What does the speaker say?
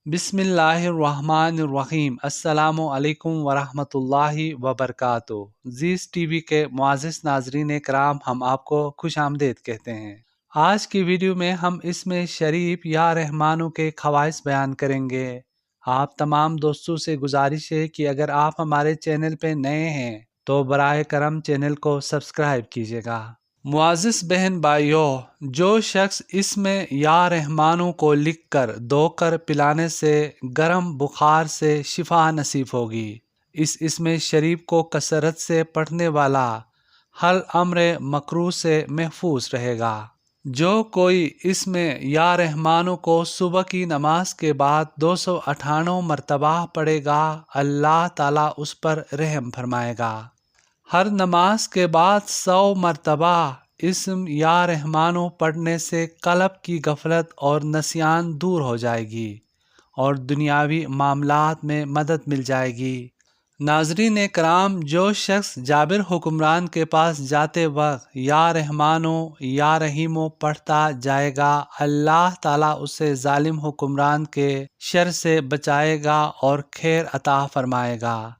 بسم اللہ الرحمن الرحیم۔ السلام علیکم ورحمۃ اللہ وبرکاتہ۔ زیس ٹی وی کے معزز ناظرین کرام، ہم آپ کو خوش آمدید کہتے ہیں۔ آج کی ویڈیو میں ہم اس میں شریف یا رحمانوں کے خواص بیان کریں گے۔ آپ تمام دوستوں سے گزارش ہے کہ اگر آپ ہمارے چینل پہ نئے ہیں تو براہ کرم چینل کو سبسکرائب کیجیے گا۔ معزز بہن بھائیوں، جو شخص اس میں یا رحمانوں کو لکھ کر دھو کر پلانے سے گرم بخار سے شفا نصیب ہوگی۔ اس میں شریف کو کثرت سے پڑھنے والا ہر امر مکروہ سے محفوظ رہے گا۔ جو کوئی اس میں یا رحمانوں کو صبح کی نماز کے بعد 298 مرتبہ پڑھے گا، اللہ تعالیٰ اس پر رحم فرمائے گا۔ ہر نماز کے بعد 100 مرتبہ اسم یا رحمانوں پڑھنے سے قلب کی غفلت اور نسیان دور ہو جائے گی اور دنیاوی معاملات میں مدد مل جائے گی۔ ناظرین کرام، جو شخص جابر حکمران کے پاس جاتے وقت یا رحمانوں یا رحیموں پڑھتا جائے گا، اللہ تعالیٰ اسے ظالم حکمران کے شر سے بچائے گا اور خیر عطا فرمائے گا۔